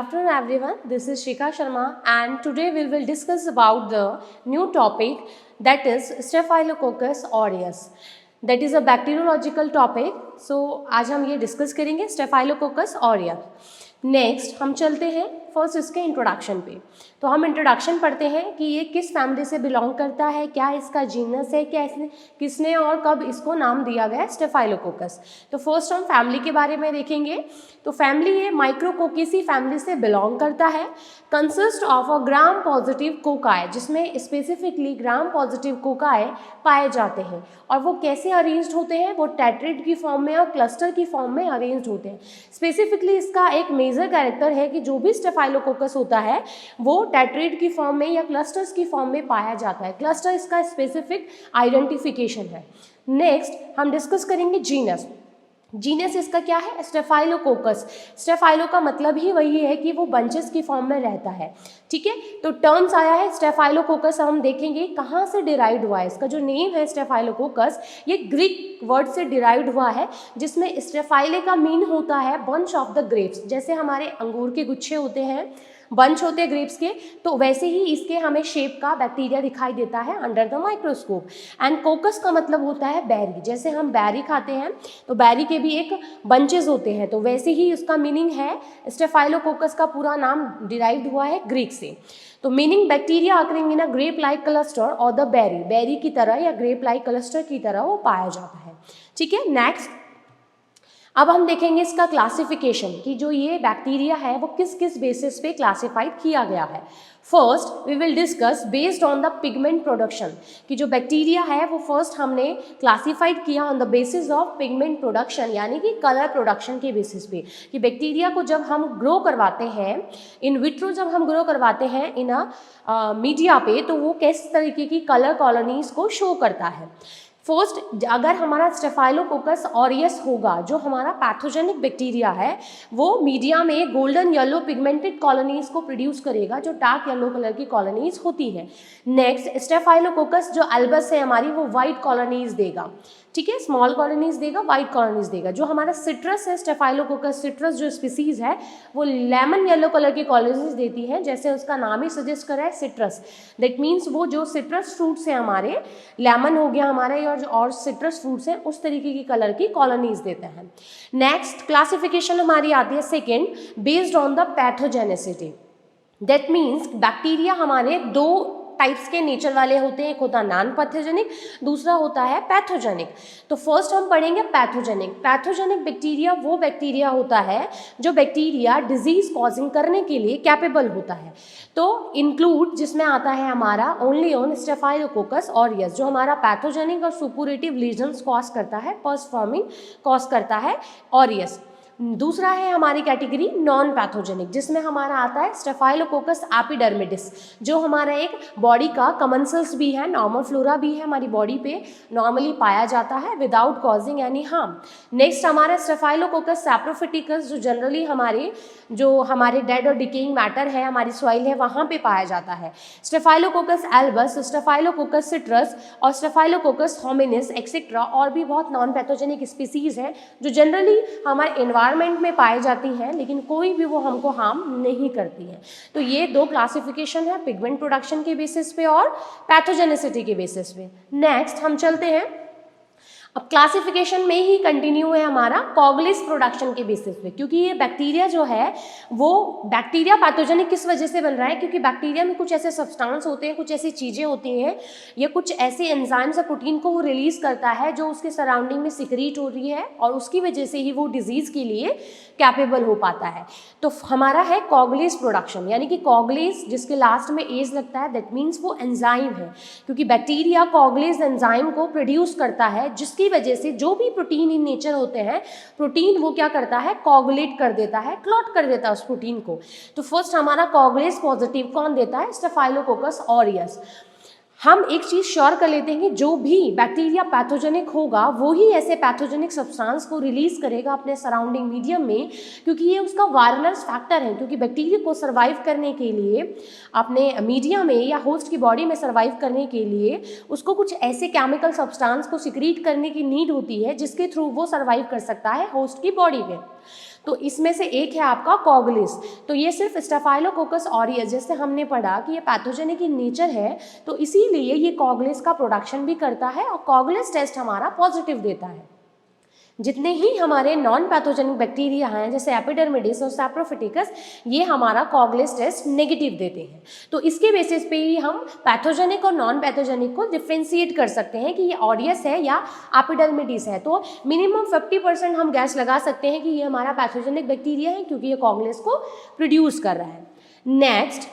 afternoon everyone, this is Shikha Sharma and today we will discuss about the new topic that is Staphylococcus aureus. That is a bacteriological topic. So आज हम ये discuss करेंगे Staphylococcus aureus. Next हम चलते हैं first इसके introduction पे। तो हम इंट्रोडक्शन पढ़ते हैं कि ये किस फैमिली से बिलोंग करता है, क्या इसका जीनस है, क्या किसने और कब इसको नाम दिया गया स्टेफाइलोकोकस। तो फर्स्ट हम फैमिली के बारे में देखेंगे। तो फैमिली ये माइक्रोकोकेसी फैमिली से बिलोंग करता है। Consist of a gram positive cocci, जिसमें स्पेसिफिकली ग्राम पॉजिटिव कोकाई पाए जाते हैं। और वो कैसे अरेंज्ड होते हैं, वो टेट्रिड की फॉर्म में और क्लस्टर की फॉर्म में अरेंज्ड होते हैं। स्पेसिफिकली इसका एक मेजर कैरेक्टर है कि जो भी स्टेफाइलोकोकस होता है वो टेट्रिड की फॉर्म में या क्लस्टर्स की फॉर्म में पाया जाता है। क्लस्टर इसका स्पेसिफिक आइडेंटिफिकेशन है। नेक्स्ट हम डिस्कस करेंगे जीनस। जीनस इसका क्या है, स्टेफाइलोकोकस। स्टेफाइलो का मतलब ही वही है कि वो बंचेस की फॉर्म में रहता है। ठीक है, तो टर्म्स आया है स्टेफाइलोकोकस, हम देखेंगे कहाँ से डिराइव्ड हुआ है। इसका जो नेम है स्टेफाइलोकोकस, ये ग्रीक वर्ड से डिराइव्ड हुआ है, जिसमें स्टेफाइले का मीन होता है बंच ऑफ द ग्रेप्स। जैसे हमारे अंगूर के गुच्छे होते हैं, बंच होते हैं ग्रेप्स के, तो वैसे ही इसके हमें शेप का बैक्टीरिया दिखाई देता है अंडर द माइक्रोस्कोप। एंड कोकस का मतलब होता है बैरी। जैसे हम बैरी खाते हैं तो बैरी के भी एक बंचेस होते हैं, तो वैसे ही उसका मीनिंग है। स्टेफाइलोकोकस का पूरा नाम डिराइव्ड हुआ है ग्रीक से। तो meaning bacteria occurring in a grape like cluster और द बैरी, बैरी की तरह या ग्रेप लाइक क्लस्टर की तरह वो पाया जाता है। ठीक है, नेक्स्ट अब हम देखेंगे इसका क्लासिफिकेशन कि जो ये बैक्टीरिया है वो किस किस बेसिस पे क्लासिफाइड किया गया है। First we will discuss based on the pigment production, कि जो बैक्टीरिया है वो फर्स्ट हमने क्लासिफाइड किया on the basis of pigment production, यानी कि कलर प्रोडक्शन के बेसिस पे। कि बैक्टीरिया को जब हम ग्रो करवाते हैं इन विट्रो, जब हम ग्रो करवाते हैं इन मीडिया पे, तो वो किस तरीके की कलर कॉलोनीज को शो करता है। फर्स्ट, अगर हमारा स्टेफाइलोकोकस ऑरियस होगा, जो हमारा पैथोजेनिक बैक्टीरिया है, वो मीडिया में गोल्डन येलो पिगमेंटेड कॉलोनीज को प्रोड्यूस करेगा, जो डार्क येलो कलर की कॉलोनीज होती है। नेक्स्ट, स्टेफाइलोकोकस जो अल्बस है हमारी, वो वाइट कॉलोनीज देगा। ठीक है, स्मॉल कॉलोनीज देगा, वाइट कॉलोनीज देगा। जो हमारा सिट्रस है, स्टेफाइलोकोकस सिट्रस जो स्पीसीज है, वो लेमन येलो कलर की कॉलोनीज देती है, जैसे उसका नाम ही सजेस्ट कर रहा है सिट्रस। दैट मीन्स वो जो सिट्रस फ्रूट्स हैं हमारे, लेमन हो गया हमारे और सिट्रस फ्रूट्स हैं, उस तरीके की कलर की कॉलोनीज देते हैं। नेक्स्ट क्लासिफिकेशन हमारी आती है second, based on the pathogenicity. That means bacteria हमारे दो टाइप्स के नेचर वाले होते हैं, एक होता है नॉन पैथोजेनिक, दूसरा होता है पैथोजेनिक। तो फर्स्ट हम पढ़ेंगे पैथोजेनिक। पैथोजेनिक बैक्टीरिया वो बैक्टीरिया होता है जो बैक्टीरिया डिजीज कॉजिंग करने के लिए कैपेबल होता है। तो इंक्लूड जिसमें आता है हमारा ओनली ऑन स्टेफाइलोकोकस ऑरियस, जो हमारा पैथोजेनिक और सुपुरेटिव लीजन्स कॉज करता है, पस फॉर्मिंग कॉज करता है ऑरियस। दूसरा है हमारी कैटेगरी नॉन पैथोजेनिक, जिसमें हमारा आता है स्टेफाइलोकोकस एपिडर्मिडिस, जो हमारा एक बॉडी का कमेंसल्स भी है, नॉर्मल फ्लोरा भी है, हमारी बॉडी पे नॉर्मली पाया जाता है without causing any harm. Next हमारा स्टेफाइलोकोकस सैप्रोफिटिकस, जो जनरली हमारे डेड और डिकेइंग मैटर है, हमारी सॉइल है, वहाँ पे पाया जाता है। स्टेफाइलोकोकस एल्बस, स्टेफाइलोकोकस सिट्रस और स्टेफाइलोकोकस होमिनिस एक्सेट्रा, और भी बहुत नॉन पैथोजेनिक स्पीसीज हैं जो जनरली हमारे एनवायरनमेंट में पाई जाती हैं, लेकिन कोई भी वो हमको हार्म नहीं करती है। तो ये दो क्लासिफिकेशन है, पिगमेंट प्रोडक्शन के बेसिस पे और पैथोजेनिसिटी के बेसिस पे। नेक्स्ट हम चलते हैं, अब क्लासिफिकेशन में ही कंटिन्यू है हमारा कॉगलिस प्रोडक्शन के बेसिस पे, क्योंकि ये बैक्टीरिया जो है वो बैक्टीरिया पैथोजेनिक किस वजह से बन रहा है, क्योंकि बैक्टीरिया में कुछ ऐसे सब्सटेंस होते हैं, कुछ ऐसी चीज़ें होती हैं या कुछ ऐसे एंजाइम्स या प्रोटीन को वो रिलीज करता है जो उसके सराउंडिंग में सिक्रीट हो रही है, और उसकी वजह से ही वो डिजीज़ के लिए कैपेबल हो पाता है। तो हमारा है कॉगलिस प्रोडक्शन, यानी कि कॉगलिस जिसके लास्ट में एज लगता है, दैट मीन्स वो एंजाइम है, क्योंकि बैक्टीरिया कॉगलिस एंजाइम को प्रोड्यूस करता है, जिसकी वजह से जो भी प्रोटीन इन नेचर होते हैं, प्रोटीन वो क्या करता है, कॉगुलेट कर देता है, क्लॉट कर देता है उस प्रोटीन को। तो फर्स्ट हमारा कॉगुलेस पॉजिटिव कौन देता है, स्टेफाइलोकोकस ऑरियस। हम एक चीज़ श्योर कर लेते हैं कि जो भी बैक्टीरिया पैथोजेनिक होगा वो ही ऐसे पैथोजेनिक सब्सटेंस को रिलीज करेगा अपने सराउंडिंग मीडियम में, क्योंकि ये उसका वायरलेस फैक्टर है। क्योंकि बैक्टीरिया को सर्वाइव करने के लिए अपने मीडिया में या होस्ट की बॉडी में सर्वाइव करने के लिए उसको कुछ ऐसे केमिकल सब्सटेंस को सिक्रीट करने की नीड होती है जिसके थ्रू वो सर्वाइव कर सकता है होस्ट की बॉडी में। तो इसमें से एक है आपका कॉगलिस। तो ये सिर्फ स्टेफाइलोकोकस ऑरियस, जैसे हमने पढ़ा कि ये पैथोजेनिक इन नेचर है, तो इसीलिए ये कॉगलिस का प्रोडक्शन भी करता है और कॉगलिस टेस्ट हमारा पॉजिटिव देता है। जितने ही हमारे नॉन पैथोजेनिक बैक्टीरिया हैं जैसे एपिडर्मिडिस और सैप्रोफिटिकस, ये हमारा कॉगलिस टेस्ट नेगेटिव देते हैं। तो इसके बेसिस पे ही हम पैथोजेनिक और नॉन पैथोजेनिक को डिफ्रेंशिएट कर सकते हैं कि ये ऑरियस है या एपिडर्मिडिस है। तो मिनिमम 50% हम गैस लगा सकते हैं कि ये हमारा पैथोजेनिक बैक्टीरिया है क्योंकि ये कॉगलिस को प्रोड्यूस कर रहा है। नेक्स्ट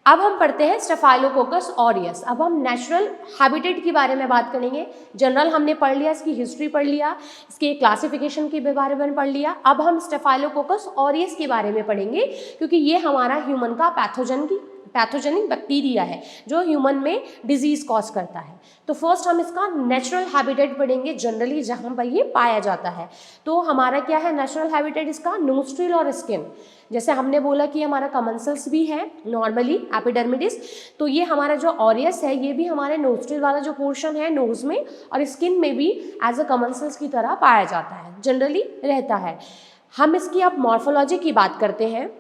अब हम पढ़ते हैं स्टेफाइलोकोकस ऑरियस। अब हम नेचुरल हैबिटेट के बारे में बात करेंगे। जनरल हमने पढ़ लिया, इसकी हिस्ट्री पढ़ लिया, इसके क्लासिफिकेशन के बारे में पढ़ लिया। अब हम स्टेफाइलोकोकस ऑरियस के बारे में पढ़ेंगे क्योंकि ये हमारा ह्यूमन का पैथोजेनिक बैक्टीरिया है जो ह्यूमन में डिजीज कॉज करता है। तो फर्स्ट हम इसका नेचुरल हैबिटेट पढ़ेंगे, जनरली जहाँ पर ये पाया जाता है। तो हमारा क्या है नेचुरल हैबिटेट इसका? नोस्ट्रिल और स्किन। जैसे हमने बोला कि हमारा कमेंसल्स भी है नॉर्मली एपिडर्मिडिस, तो ये हमारा जो ऑरियस है ये भी हमारे नोस्ट्रिल वाला जो पोर्शन है नोज में और स्किन में भी एज अ कमेंसल्स की तरह पाया जाता है, जनरली रहता है। हम इसकी अब मॉर्फोलॉजी की बात करते हैं।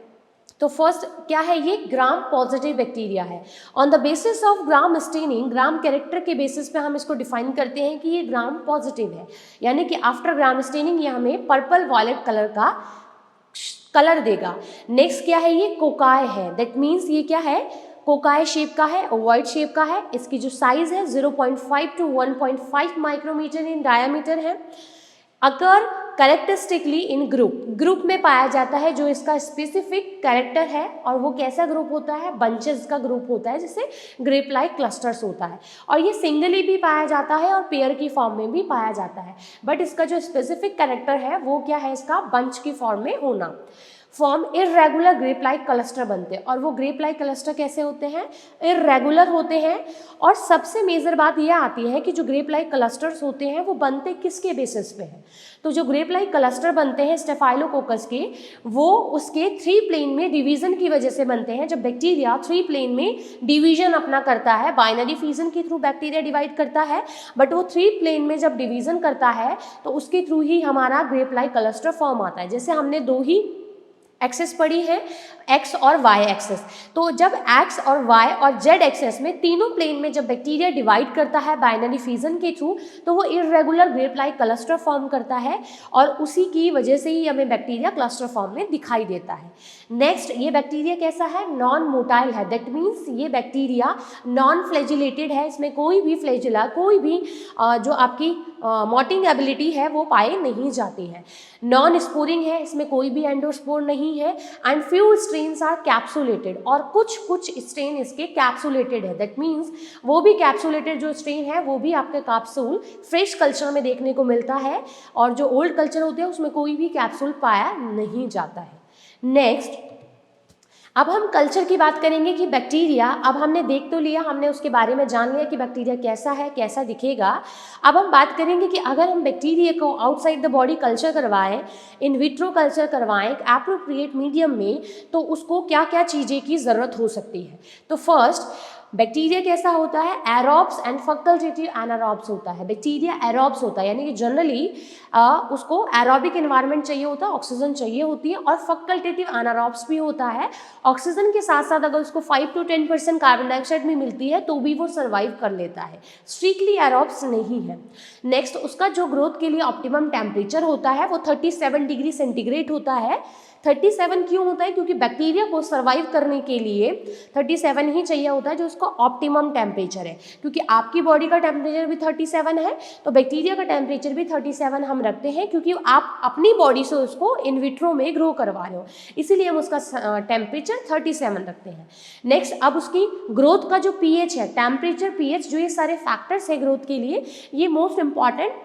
तो फर्स्ट क्या है, ये ग्राम पॉजिटिव बैक्टीरिया है। On the basis of gram staining, gram character के बेसिस पे हम इसको डिफाइन करते हैं कि ये ग्राम पॉजिटिव है, यानी कि आफ्टर ग्राम स्टेनिंग ये हमें पर्पल वॉयलेट कलर का कलर देगा। नेक्स्ट क्या है, ये कोकाय है, दैट मीन्स ये क्या है, कोकाय शेप का है, ओवॉइड शेप का है। इसकी जो साइज है 0.5 to 1.5 माइक्रोमीटर इन डायामीटर है। अकर कैरेक्टरिस्टिकली इन ग्रुप में पाया जाता है। जो इसका स्पेसिफिक कैरेक्टर है और वो कैसा ग्रुप होता है, बंचेस का ग्रुप होता है, जैसे ग्रेप लाइक क्लस्टर्स होता है। और ये सिंगली भी पाया जाता है और पेयर की फॉर्म में भी पाया जाता है, बट इसका जो स्पेसिफिक कैरेक्टर है वो क्या है, इसका बंच की फॉर्म में होना। Form irregular grape like cluster बनते हैं। और वो ग्रेप लाइक क्लस्टर कैसे होते हैं, इर्रेगुलर होते हैं। और सबसे मेजर बात यह आती है कि जो ग्रेप लाइक क्लस्टर्स होते हैं वो बनते किसके बेसिस पे हैं। तो जो ग्रेप लाइक क्लस्टर बनते हैं स्टेफाइलोकोकस के, वो उसके 3 प्लेन में डिवीजन की वजह से बनते हैं। जब बैक्टीरिया 3 प्लेन में डिवीजन अपना करता है, बाइनरी फिजन के थ्रू बैक्टीरिया डिवाइड करता है, बट वो 3 प्लेन में जब डिवीजन करता है तो उसके थ्रू ही हमारा ग्रेप लाइक क्लस्टर फॉर्म आता है। जैसे हमने 2 ही एक्सेस पढ़ी है, एक्स और वाई एक्सेस। तो जब एक्स और वाई और जेड एक्सेस में तीनों प्लेन में जब बैक्टीरिया डिवाइड करता है बाइनरी फिजन के थ्रू, तो वो irregular grape like cluster form करता है और उसी की वजह से ही हमें बैक्टीरिया क्लस्टर फॉर्म में दिखाई देता है। नेक्स्ट, ये बैक्टीरिया कैसा है, नॉन मोटाइल है, दैट मीन्स ये बैक्टीरिया नॉन फ्लैजिलेटेड है। इसमें कोई भी फ्लैजिला, कोई भी जो आपकी मोटिंग एबिलिटी है वो पाए नहीं जाती है। नॉन स्पोरिंग है, इसमें कोई भी एंडोस्पोर नहीं है। And few strains are capsulated, और कुछ स्ट्रेन इसके कैप्सुलेटेड है, दैट मीन्स वो भी कैप्सुलेटेड जो स्ट्रेन है वो भी आपके कैप्सूल फ्रेश कल्चर में देखने को मिलता है, और जो ओल्ड कल्चर होते हैं उसमें कोई भी कैप्सूल पाया नहीं जाता है। नेक्स्ट, अब हम कल्चर की बात करेंगे कि बैक्टीरिया, अब हमने देख तो लिया, हमने उसके बारे में जान लिया कि बैक्टीरिया कैसा है, कैसा दिखेगा। अब हम बात करेंगे कि अगर हम बैक्टीरिया को आउटसाइड द बॉडी कल्चर करवाएं, इन विट्रो कल्चर करवाएं एक एप्रोप्रिएट मीडियम में, तो उसको क्या क्या चीज़ें की ज़रूरत हो सकती है। तो फर्स्ट, बैक्टीरिया कैसा होता है, एरोब्स एंड फैकल्टेटिव एनारोब्स होता है। बैक्टीरिया एरोब्स होता है, यानी कि जनरली उसको एरोबिक एनवायरनमेंट चाहिए होता है, ऑक्सीजन चाहिए होती है, और फैकल्टेटिव एनारोब्स भी होता है। ऑक्सीजन के साथ साथ अगर उसको 5 to 10% कार्बन डाइऑक्साइड भी मिलती है तो भी वो सर्वाइव कर लेता है, स्ट्रिक्टली एरोब्स नहीं है। नेक्स्ट, उसका जो ग्रोथ के लिए ऑप्टिमम टेम्परेचर होता है वो 37 डिग्री सेंटीग्रेड होता है। 37 क्यों होता है, क्योंकि बैक्टीरिया को सर्वाइव करने के लिए 37 ही चाहिए होता है, जो उसका ऑप्टिमम टेम्परेचर है। क्योंकि आपकी बॉडी का टेम्परेचर भी 37 है, तो बैक्टीरिया का टेम्परेचर भी 37 हम रखते हैं, क्योंकि आप अपनी बॉडी से उसको इन विट्रो में ग्रो करवा रहे हो, इसीलिए हम उसका टेम्परेचर 37 रखते हैं। नेक्स्ट, अब उसकी ग्रोथ का जो पीएच है, टेम्परेचर, पीएच, जो ये सारे फैक्टर्स है ग्रोथ के लिए, ये मोस्ट इंपॉर्टेंट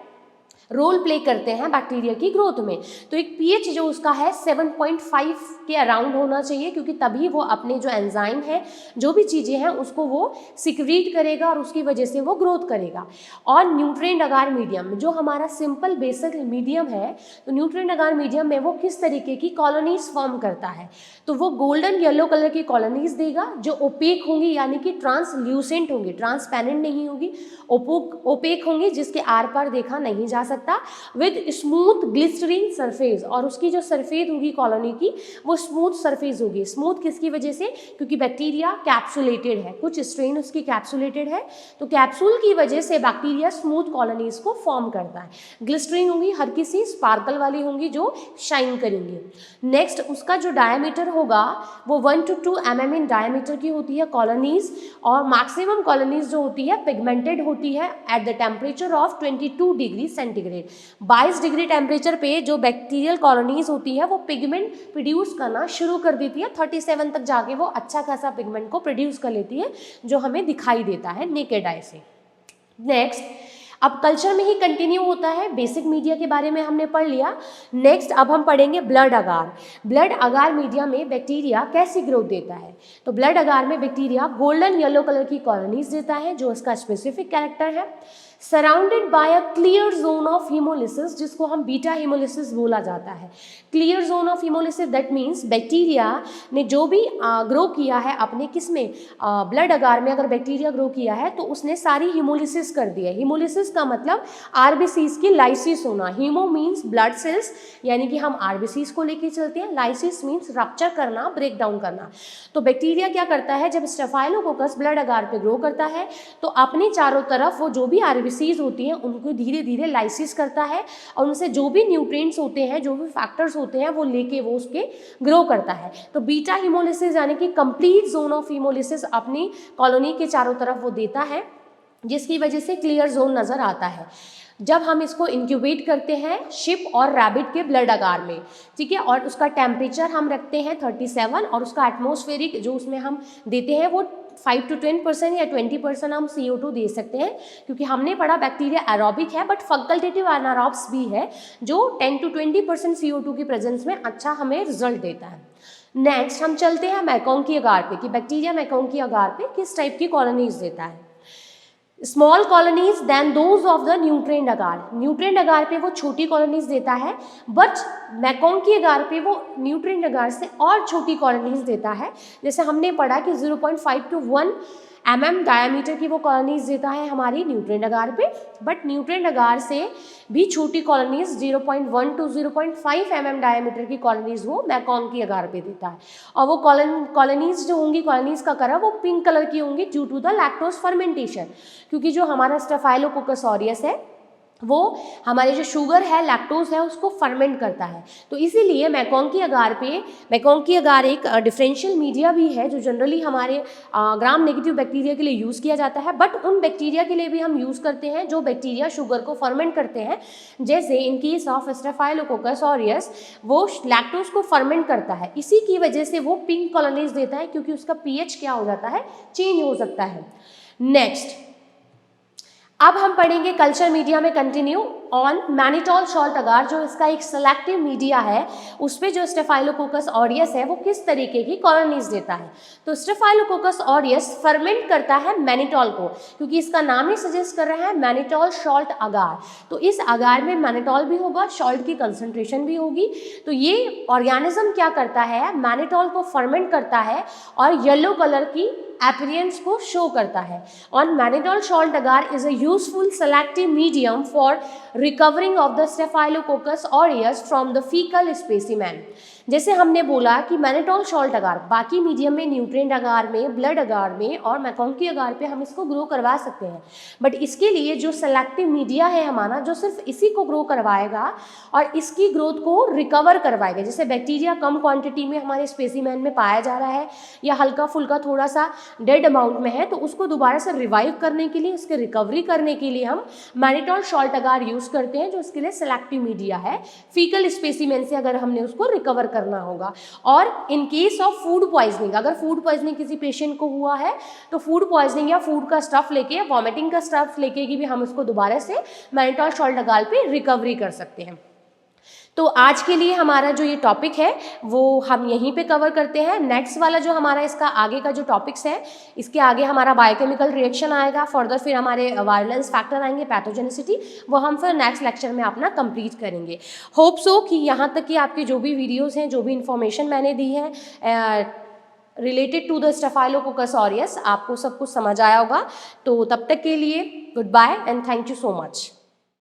रोल प्ले करते हैं बैक्टीरिया की ग्रोथ में। तो एक पीएच जो उसका है 7.5 के अराउंड होना चाहिए, क्योंकि तभी वो अपने जो एंजाइम है, जो भी चीज़ें हैं, उसको वो सिक्रीट करेगा और उसकी वजह से वो ग्रोथ करेगा। और न्यूट्रिएंट अगार मीडियम जो हमारा सिंपल बेसिक मीडियम है, तो न्यूट्रिएंट अगार मीडियम में वो किस तरीके की कॉलोनीज फॉर्म करता है, तो वो गोल्डन येलो कलर की कॉलोनीज देगा जो ओपेक होंगी, यानी कि ट्रांसल्यूसेंट होंगी, ट्रांसपेरेंट नहीं होगी, ओपेक होंगी, जिसके आर पार देखा नहीं जा सकता, विद स्मूथ ग्लिस्टरिन सरफेस, और उसकी जो सरफेस होगी कॉलोनी की वो स्मूथ सरफेस होगी। स्मूथ किसकी वजह से, क्योंकि बैक्टीरिया कैप्सुलेटेड है, कुछ स्ट्रेन उसकी कैप्सुलेटेड है, तो कैप्सूल की वजह से बैक्टीरिया स्मूथ कॉलोनीज को फॉर्म करता है। ग्लिस्टरिन होंगी, हर किसी स्पार्कल वाली होंगी जो शाइन करेंगी। नेक्स्ट उसका जो डायमीटर होगा वो 1 to 2 mm इन डायमीटर की होती है कॉलोनीज, और मैक्सिमम कॉलोनीज जो होती है पिगमेंटेड होती है at the temperature of 22 degree centigrade. 22 degree temperature पे जो बैक्टीरियल कॉलोनीज होती है वो पिगमेंट प्रोड्यूस करना शुरू कर देती है। 37 तक जाके वो अच्छा खासा पिगमेंट को प्रोड्यूस कर लेती है जो हमें दिखाई देता है नेकेड आई से। नेक्स्ट अब कल्चर में ही कंटिन्यू होता है, बेसिक मीडिया के बारे में हमने पढ़ लिया। नेक्स्ट अब हम पढ़ेंगे ब्लड अगार। ब्लड अगार मीडिया में बैक्टीरिया कैसी ग्रोथ देता है, तो ब्लड अगार में बैक्टीरिया गोल्डन येलो कलर की कॉलोनीज देता है जो उसका स्पेसिफिक कैरेक्टर है, surrounded by a clear zone of haemolysis, जिसको हम बीटा हीमोलिसिस बोला जाता है। Clear zone of haemolysis that means bacteria ने जो भी ग्रो किया है अपने किस में, ब्लड अगार में अगर बैक्टीरिया ग्रो किया है तो उसने सारी हीमोलिसिस कर दी है। हीमोलिसिस का मतलब आरबीसीज की लाइसिस होना। हीमो मीन्स ब्लड सेल्स, यानी कि हम आरबीसीज को लेके चलते हैं, लाइसिस मीन्स रप्चर करना, ब्रेक डाउन करना। तो बैक्टीरिया क्या करता है, जब स्टेफाइलोकोकस ब्लड अगार पे ग्रो करता है तो अपने चारों तरफ वो जो भी आरबीसीज होती हैं उनको धीरे धीरे लाइसिस करता है, और उनसे जो भी न्यूट्रिएंट्स होते हैं, जो भी फैक्टर्स होते हैं वो लेके वो उसके ग्रो करता है। तो बीटा हीमोलिसिस यानी कि कंप्लीट जोन ऑफ हीमोलिसिस अपनी कॉलोनी के चारों तरफ वो देता है, जिसकी वजह से क्लियर जोन नज़र आता है। जब हम इसको इंक्यूबेट करते हैं शिप और रैबिट के ब्लड अगार में, ठीक है, और उसका टेम्परेचर हम रखते हैं 37, और उसका एटमॉस्फेरिक जो उसमें हम देते हैं वो 5 to 10% या 20% हम CO2 दे सकते हैं, क्योंकि हमने पढ़ा बैक्टीरिया एरोबिक है बट फैकल्टेटिव एनारोब्स भी है जो 10 to 20% CO2 की प्रेजेंस में अच्छा हमें रिजल्ट देता है। नेक्स्ट हम चलते हैं मैकॉन्ग की अगार पे कि बैक्टीरिया मैकॉन्ग की अगार पे किस टाइप की कॉलोनीज देता है। Small colonies then those of the nutrient agar. Nutrient agar पे वो छोटी कॉलोनीज देता है, बट मैकॉन्ग की अगार पे वो न्यूट्रिएंट अगार से और छोटी कॉलोनीज देता है। जैसे हमने पढ़ा कि 0.5 to 1 mm डायमीटर की वो कॉलोनीज देता है हमारी न्यूट्रिएंट अगार पे, बट न्यूट्रिएंट अगार से भी छोटी कॉलोनीज 0.1 to 0.5 mm डायमीटर की कॉलोनीज वो मैकॉन्ग की अगार पे देता है। और वो कॉलोनीज जो होंगी, कॉलोनीज का कलर वो पिंक कलर की होंगी due to the lactose fermentation, क्योंकि जो हमारा स्टेफाइलोकोकस ऑरियस है वो हमारे जो शुगर है, लैक्टोज है, उसको फर्मेंट करता है। तो इसीलिए मैकॉन्ग की अगार एक डिफरेंशियल मीडिया भी है जो जनरली हमारे ग्राम नेगेटिव बैक्टीरिया के लिए यूज़ किया जाता है, बट उन बैक्टीरिया के लिए भी हम यूज़ करते हैं जो बैक्टीरिया शुगर को फर्मेंट करते हैं। जैसे in case of staphylococcus aureus वो लैक्टोज को फर्मेंट करता है, इसी की वजह से वो पिंक कॉलोनीज देता है, क्योंकि उसका पीएच क्या हो जाता है, चेंज हो सकता है। नेक्स्ट अब हम पढ़ेंगे कल्चर मीडिया में कंटिन्यू ऑन मैनिटोल सॉल्ट अगार, जो इसका एक सेलेक्टिव मीडिया है, उस पर जो स्टेफाइलोकोकस ऑरियस है वो किस तरीके की कॉलोनीज देता है। तो स्टेफाइलोकोकस ऑरियस फर्मेंट करता है मैनिटोल को, क्योंकि इसका नाम ही सजेस्ट कर रहा है मैनिटोल सॉल्ट अगार। तो इस अगार में मैनिटोल भी होगा, सॉल्ट की कंसंट्रेशन भी होगी। तो ये ऑर्गेनिज्म क्या करता है, मैनिटोल को फर्मेंट करता है और येलो कलर की appearance को शो करता है। और mannitol salt agar is a useful selective medium for recovering of the Staphylococcus aureus from the faecal specimen. जैसे हमने बोला कि मैनिटोल सॉल्ट अगार बाकी मीडियम में, न्यूट्रिएंट अगार में, ब्लड अगार में और मैकॉन्ग की अगार पे हम इसको ग्रो करवा सकते हैं, बट इसके लिए जो सेलेक्टिव मीडिया है हमारा, जो सिर्फ इसी को ग्रो करवाएगा और इसकी ग्रोथ को रिकवर करवाएगा। जैसे बैक्टीरिया कम क्वांटिटी में हमारे स्पेसिमेन में पाया जा रहा है या हल्का फुल्का थोड़ा सा डेड अमाउंट में है तो उसको दोबारा से रिवाइव करने के लिए, इसके रिकवरी करने के लिए हम मैनिटोल सॉल्ट अगार यूज़ करते हैं, जो इसके लिए सेलेक्टिव मीडिया है फीकल स्पेसिमेन से अगर हमने उसको रिकवर करना होगा। और in case of food poisoning, अगर फूड पॉइजनिंग किसी पेशेंट को हुआ है तो फूड पॉइजनिंग या फूड का स्टफ लेके या वॉमिटिंग का स्टफ लेके भी हम उसको दोबारा से मैनिटोल सॉल्ट अगार पे रिकवरी कर सकते हैं। तो आज के लिए हमारा जो ये टॉपिक है वो हम यहीं पे कवर करते हैं। नेक्स्ट वाला जो हमारा इसका आगे का जो टॉपिक्स है, इसके आगे हमारा बायोकेमिकल रिएक्शन आएगा, फर्दर फिर हमारे वायलेंस फैक्टर आएंगे, पैथोजेनिसिटी, वो हम फिर नेक्स्ट लेक्चर में अपना कंप्लीट करेंगे। होप सो कि यहाँ तक कि आपके जो भी वीडियोज़ हैं, जो भी इन्फॉर्मेशन मैंने दी है related to the Staphylococcus aureus, आपको सब कुछ समझ आया होगा। तो तब तक के लिए goodbye and thank you so much.